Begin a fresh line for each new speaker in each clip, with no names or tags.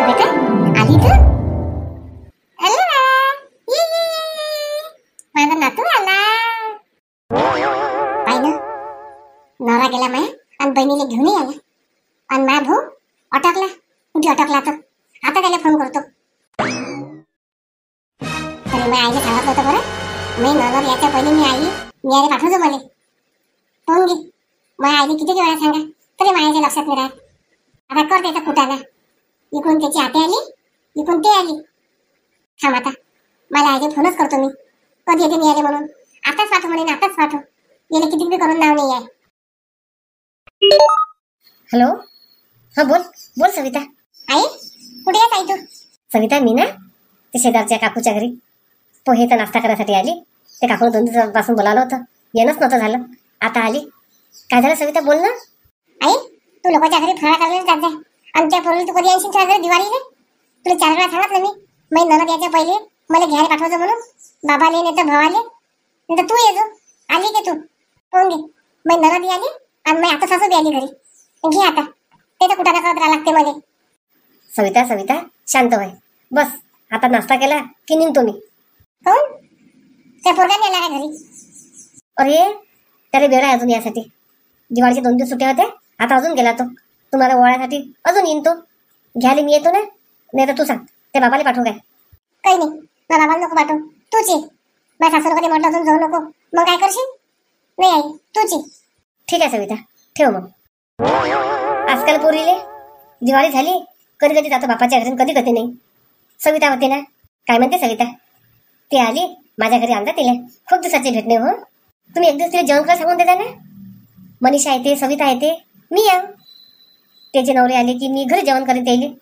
बेटा आली तर हॅलो माझा नातू आला पाय ना नवरा गेला माया आणि बहिणीला घेऊनही आला आणि माझा भाऊ अटकला कुठे अटकला तर आता त्याला फोन करतो तरी मी आईला सांगत होतं बरं मी नवरा याच्या पहिले मी आईला पाठवतो मला फोन घे माझ्या आईने किती वेळा सांगा तरी माझ्या लक्षात नाही राहत आता कर त्याचा कुटाला इकडून त्याची आते आली इकडून ते आली थांब आता मला आईने फोनच करतो मी कधी येते मी आले म्हणून आताच पाठव म्हणेन आताच पाठव गेले किती बी करून नाव नाही आहे
हॅलो हा बोल बोल सविता
आई कुठे आहे आई तू
सविता मी ना ते शेजारच्या काकूच्या घरी पोहेचा नाश्ता करायसाठी आली ते काकून 2 दिवसापासून बोलावलं होतं येणंच नव्हतं झालं आता आली काय झालं सविता बोल ना
आई तू लोकांच्या घरी फराळ करायला जात जाय आणि त्या पोरीला तू कधी येशील तुझ्या घरी दिवाळीला तुला 4 वेळा सांगितलं मी ननद यायच्या पहिले मला घ्यायला पाठवायचं म्हणून बाबाले नाही तर भावाले नाही तर तू ये जो आली की तू फोन घे मी ननद आली आणि मी आता सासू बी आली घरी घे आता त्याचं कुठं करत राहा लागते मला
सविता सविता शांत व्हाय बस आता नाश्ता केला की निघतो मी
कोण त्या पोरगाने आला का घरी
अरे त्याला वेळ आहे अजून यासाठी दिवाळीचे 2 दिवस सुट्ट्या होते आता अजून गेला तो तुम्हाला ओळायसाठी अजून येईन तो घ्यायला मी येतो ना नाही तर तू सांग त्या बाबाला पाठवू काय
काही नाही मला बाबाला नको पाठव तूच ये माझ्या सासूला कधी म्हटलं अजून जाऊ नको मग काय करशील नाही आई तूच ये
ठीक आहे सविता ठेव मग आजकाल पोरीले दिवाळी झाली कधी कधी जातो बापाच्या घरी कधी कधी नाही सविता होती ना काय म्हणते सविता ती आली माझ्या घरी आणता तिला खूप दिवसाची भेट नाही हो तुम्ही एक दिवस तिला जेवण करायला सांगून देता ना मनीषा येते सविता येते मी या त्याचे नवरे आले की मी घरी जेवण करीत येईल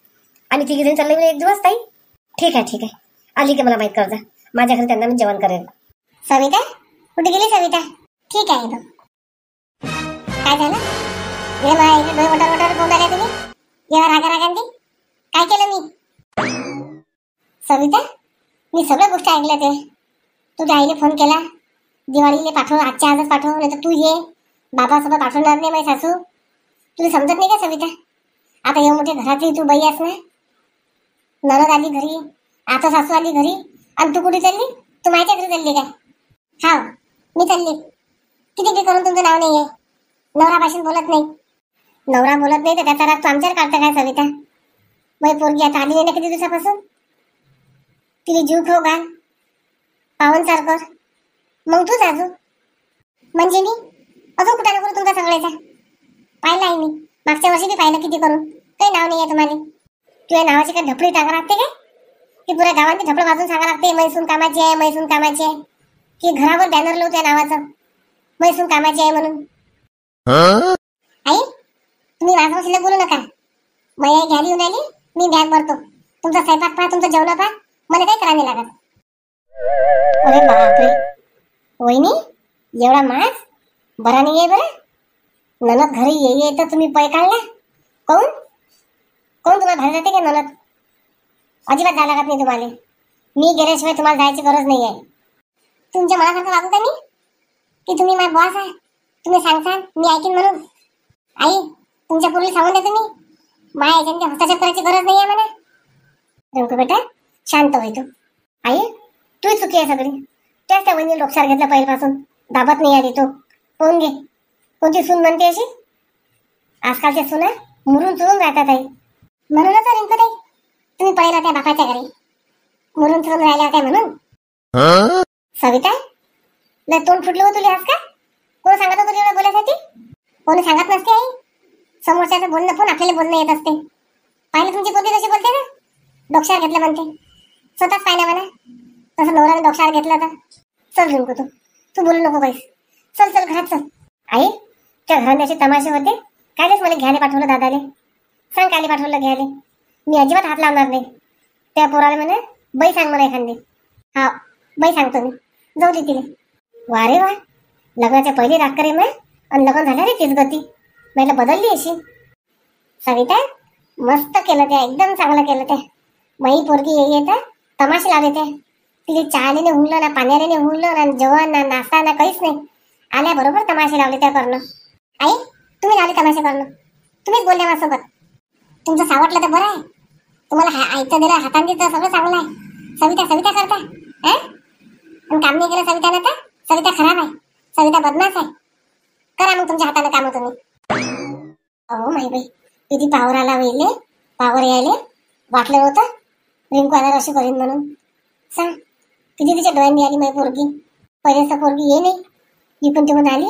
आणि तिघी जण चालले एक दिवस ताई ठीक आहे आली की मला माहीत कर जा माझ्या घरी त्यांना मी जेवण करेल
सविता कुठे गेली सविता ठीक आहे तो काय झालं ये माझ्या डोळे वटर बोल आले तुम्ही या रागारागांनी काय केलं मी सविता मी सगळ्या गोष्टी ऐकल्या ते तुझ्या आईने फोन केला दिवाळीला पाठव आजच्या आजच पाठव नाही तर तू ये बाबासोबत पाठवणार नाही माझी सासू तुला समजत नाही का सविता आता एवढं मोठे घरातली तू बाई आहेस ना ननद आली घरी आता सासू आली घरी आणि तू कुठे चालली तू माझ्या घरी चालली काय हा मी चालली किती बी करून तुमचं नाव नाही आहे नवरा भाषण बोलत नाही नवरा बोलत नाही तर त्याचा राग तू आमच्यावर काढता काय सविता मग पोरगी आता आली नाही ना किती दिवसापासून तिने जीव खो घाल पावनसार कर मग तूच अजून म्हणजे मी अजून कुठं नको तुमचा सगळ्याचा पाहिला आहे मी मागच्या वर्षी बी पाहिलं किती करून काही नाव नाही आहे तुम्हाला तुझ्या नावाची काय ढपळी टाका लागते काय की पुऱ्या गावात ढपळ वाजून सांगा लागते मैसून कामाची आहे मैसून कामाची आहे की घरावर बॅनर लावू त्या नावाचं मैसून कामाची आहे म्हणून आई तुम्ही माझ्या शिल्लक बोलू नका मी घ्यायला येऊन आली मी बॅग भरतो तुमचा स्वयंपाक पहा तुमचं जेवण पहा मला काही करायला लागत अरे बापरे वहिनी एवढा मास बरा नाही आहे बरं ननद घरी ये तर तुम्ही पै काढला कोण तुम्हाला बाहेर जाते का ननद अजिबात जायला लागत नाही तुम्हाला मी गेल्याशिवाय तुम्हाला जायची गरज नाही आहे तुमच्या मनासारखं वागू का मी की तुम्ही माझा बॉस आहे तुम्ही सांगता मी ऐकीन म्हणून आई तुमच्या पूर्वी सांगून देतो मी माझ्या याच्याने हस्तक्षेप करायची गरज नाही आहे मला रिंकू बेटा शांत होय तू आई तू चुकी आहे सगळी त्याच त्या वहिनी डोक्यावर घेतलं पहिल्यापासून दाबत नाही आली तो कोण घे कोणती सून म्हणते अशी आजकालच्या सुना मुरून चुरून राहतात आई म्हणूनच रिंकू ताई तुम्ही पहिला त्या बापाच्या घरी मुरून चुरून राहिल्या होत्या म्हणून सविता लय तोंड फुटलं हो तुला आज का कोण सांगत होतं तुला बोलायसाठी कोणी सांगत नसते आई समोरच्याचं बोलणं पण आपल्याला बोलणं येत असते पाहिलं तुमची पोती कशी बोलते ना डोक्यावर घेतलं म्हणते स्वतःच पाहिलं म्हणा तसं नवऱ्याने डोक्यावर घेतलं तर चल रिंकू तू बोलू नको बाईस चल घरात चल आई त्या घरांद्याचे तमाशे होते कायलेच मला घ्यायला पाठवलं दादाले सांग कायले पाठवलं घ्यायला मी अजिबात हात लावणार नाही त्या पोराला म्हणे बाई सांग मला एखादी हा बाई सांगतो मी जाऊ दे तिने वा रे वा लग्नाच्या पहिले राग करे मग आणि लग्न झालं रे तीच गती मला बदलली अशी सविता मस्त केलं ते एकदम चांगलं केलं ते मही पोरगी येत तमाशे लावले ते तिथे चहाने हुंगलं ना पाण्याने हुंगलं ना जेवण ना नाश्ता ना काहीच नाही आल्याबरोबर तमाशे लावले त्या करणं आई तुम्ही लावले तमाशे करणं तुम्हीच बोलले माझ्यासोबत तुमचं सावटलं तर बरं आहे तुम्हाला आयतं दिलं हाताने तर सगळं चांगलं आहे. सविता सविता करता पण काम नाही केलं सवितानं तर सविता खराब आहे, सविता बदमाश आहे. करा मग तुमच्या हाताने काम तुम्ही. अहो माई बाई किती पावर आला वेळले, पावर यायले वाटलं नव्हतं रिंकू आल्यावर अशी करीन म्हणून. सांग किती तिच्या डोळ्यांनी आली माझी पोरगी. पहिलेच तर पोरगी ये नाही इकून तिकून आली,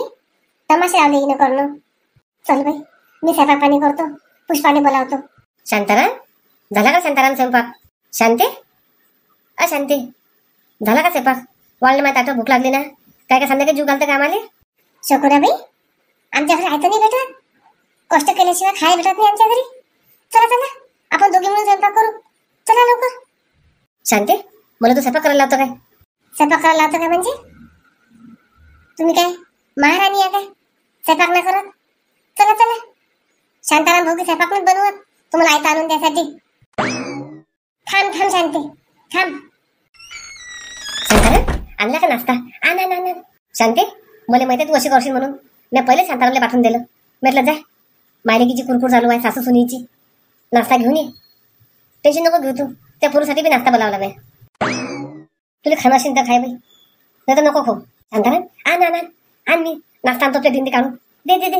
तमाशे लावले हिनं करणं. चल बाई मी स्वयंपाक पाणी करतो, पुष्पाने बोलावतो.
शांताराम झाला का शांताराम स्वयंपाक? शांती शांती झाला का स्वयंपाक? वाळलं माहिती आता भूक लागली ना. काय काय संध्याकाळी जीव घालतं का आम्हाला?
शकुराबाई आमच्याकडे खायचं नाही भेटत, कष्ट केल्याशिवाय खाय भेटत नाही आमच्या घरी. चला चला आपण दोघी मिळून स्वयंपाक करू, चला लवकर.
शांती मला तू स्वयंपाक करायला लावतो काय?
स्वयंपाक करायला लावतो काय म्हणजे? तुम्ही काय महाराणी आहे काय स्वयंपाक नाही करत? चला चला. शांताराम भाऊ की स्वयंपाक नाही बनवत तुम्हाला आयतं आणून द्यासाठी. थांब थांब शांती थांब.
शांताराम आणला का नाश्ता? आण आण आण. शांती मला माहिती तू अशी करशील म्हणून मी पहिले शांतारामला पाठवून दिलं. म्हटलं जाय मायलेकीची कुरकुर चालू आहे सासू सुनीची, नाश्ता घेऊन ये. टेन्शन नको घेऊ तू, त्या पोरूसाठी बी नाश्ता बोलावला नाही. तुला खाणं असेल तर खाय बाई, नाही तर नको खाऊ. शांताराम आण आण आण आण. मी नाश्ता आणतो प्लेट हिंदी काढून दे दे दे.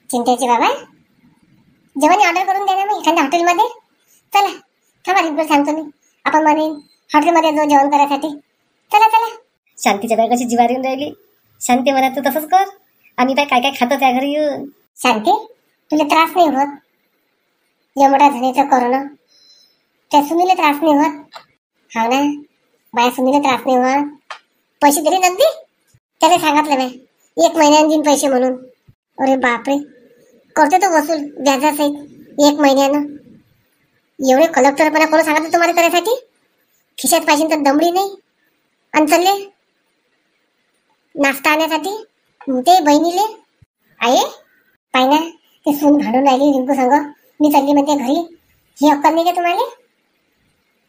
चिंतेची बाबा जेवण ऑर्डर करून द्या ना मग एखाद्या हॉटेलमध्ये. चला थांबा रिंकूला सांगतो मी, आपण म्हणे हॉटेलमध्ये जाऊ जेवण करायसाठी. चला चला.
शांतीच्या बाई कशी जिवारी येऊन राहिली. शांती म्हणा तू तसंच कर, आम्ही बाय काय काय खातो त्या घरी येऊन.
शांती तुला त्रास नाही होत? या मोठ्या झणीचं करणं त्या सुनीला त्रास नाही होत? हा ना बाया सुनीला त्रास नाही होत. पैसे दिले नगदी त्याला सांगितलं नाही 1 महिन्याने देईन पैसे म्हणून. अरे बापरे करते तो वसूल व्याजासहित 1 महिन्यानं. एवढे कलेक्टरपणा कोण सांगितलं तुम्हाला करायसाठी? खिशात पाहिजे तर दमडी नाही आणि चालले नाश्ता आणण्यासाठी ते बहिणीले. आहे पाय ना ते सून भांडून राहिली रिंकू संग, मी चालली म्हणते घरी. ही अक्कल नाही का तुम्हाला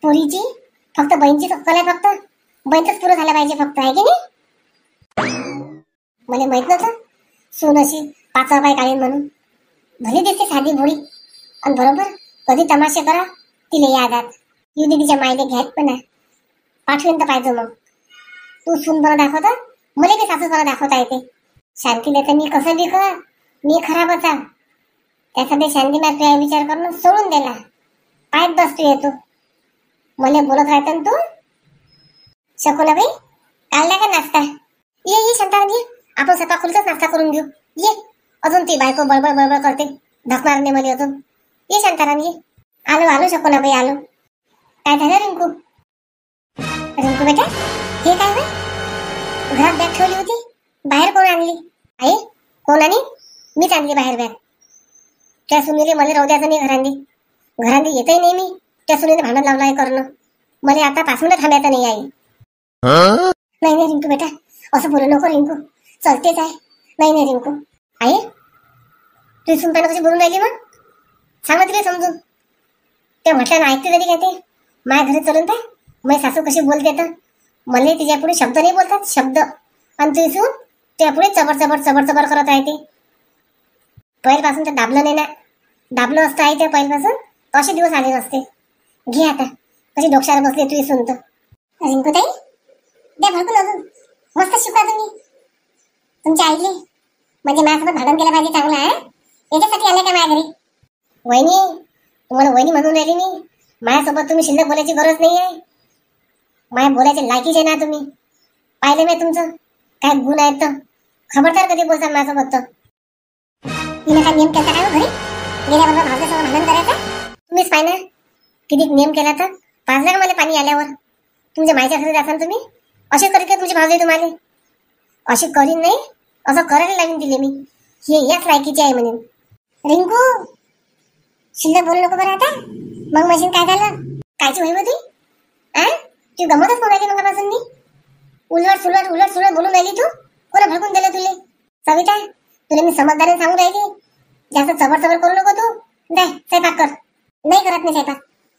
पोरीची? फक्त बहीणचीच अक्कल आहे, फक्त बहीणच पुरं झालं पाहिजे फक्त, आहे की नाही? मला माहित नव्हतं सून अशी 5 पाय काढेल म्हणून. भले दिसते साधी भोळी आणि बरोबर कधी तमाशे करा तिला यादात येऊ दे. तिच्या मायले घ्यायत पण पाठवेन तर पाहिजे. मग तू सून बरं दाखवता मला बी सासू बरं दाखवता येते. शांतीला तर मी कसं बी कर मी खराबच आहे. त्यासाठी शांती मी तुझ्या विचार करून सोडून दिला. पायत बसतो येतो मला बोलत राहतं तू. शकुनाबाई काढला का नाश्ता? ये ये शांताराम ये, आपण स्वतः खुलचाच नाश्ता करून घेऊ. ये अजून ती बायको बळबळ बळबळ करते, धकणार नाही मला अजून. ये शांताराम ये. आलो आलो शकुनाबाई आलो. काय झालं रिंकू? रिंकू बेटा हे काय होय? घरात बॅग ठेवली होती, बाहेर कोण आणली? आई कोण आणि? मीच आणली बाहेर बॅग. त्या सुनीले मला राहू द्यायचं नाही घरांनी. घरांनी येतही नाही मी. त्या सुनीने भांडण लावलं आहे करणं. मला आता 5 मिनिटं थांबायचं नाही आई. नाही नाही रिंकू बेटा असं बोलू नको रिंकू, चलतेच आहे. नाही नाही रिंकू. आई तुझी सुनपानं कशी बोलून राहिली मग? सांग ना तिला समजून. ते म्हटलं ऐकते तरी काय ते? माझ्या घरी चलून पाय माझी सासू कशी बोलते तर. मला तिच्या पुढे शब्द नाही बोलतात शब्द, आणि तुझी सून त्या पुढे चबर चबर चबर चबर करत आहे. ते पहिल्यापासून तर दाबलं नाही ना. दाबलं असतं आई त्या पहिल्यापासून तर असे दिवस आले नसते. घे आता कशी डोक्यावर बसली तुझी सून तर. रिंकू ताई द्या भडकून अजून मस्त शिकवा तुम्ही तुमच्या आईले. म्हणजे माझ्यासोबत भांडण केलं पाहिजे चांगलं आहे याच्यासाठी आले का माझ्या घरी? वहिनी तुम्हाला वहिनी म्हणून राहिली मी. माझ्यासोबत तुम्ही शिल्लक बोलायची गरज नाही आहे. माझ्या बोलायचे लायकीचे ना तुम्ही. पाहिलं मी तुमचं काय गुण आहेत तर. खबरदार कधी बोलता माझ्यासोबत तर. तिने काय नियम केला काय घरी गेल्याबरोबर भावच्यासोबत भांडण करायचा? तुम्हीच पाय ना किती नियम केला तर. पाजला का मला पाणी आल्यावर? तुमच्या मायच्या घरी जासान तुम्ही असे करीत का तुमची भावजाई तुम्हाला? अशी करीन नाही असं करायला लागून दिले मी. हे याच लायकीची आहे म्हणून. रिंकू शिल्लक बोलू नको बरं आता. मग मशीन काय झालं? कायची होई होती? तू गमतच बोलायची मगापासून मी. उलट सुलट बोलून राहिली तू. कोणा भडकून दिलं तुले? सविता तुला मी समजदारीने सांगून राहिली जास्त चबर चबर करू नको तू. जाय स्वयंपाक कर. नाही करत नाही स्वयंपाक.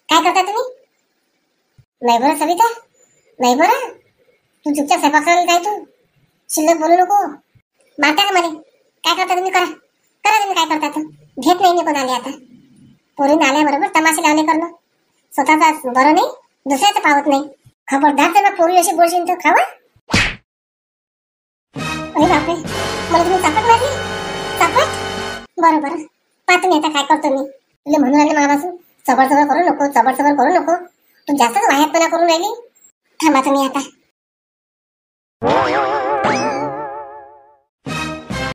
काय करता तुम्ही? नाही बरं सविता नाही बरं. तू चुपचाप स्वयंपाक करायला जाय तू. शिल्लक बोलू नको. मारता का मला? काय करता तुम्ही? करा करा तुम्ही काय करता तर. घेत नाही मी कोणाला आता. पोरीने आल्याबरोबर तमाशे लावले करणं. स्वतःचा बरं नाही, दुसऱ्याचं पावत नाही. खबरदार जर मग पोरी अशी बोलशील तर खावा. अरे बापरे, मला तुम्ही चापट मारली. चापट? बरं बरं, पाहतो मी आता काय करतो मी. तुला म्हणून राहिले मागापासून चबड करू नको, चबड करू नको. तू जास्तच वाह्यातपणा करून राहिली. थांबा तुम्ही आता.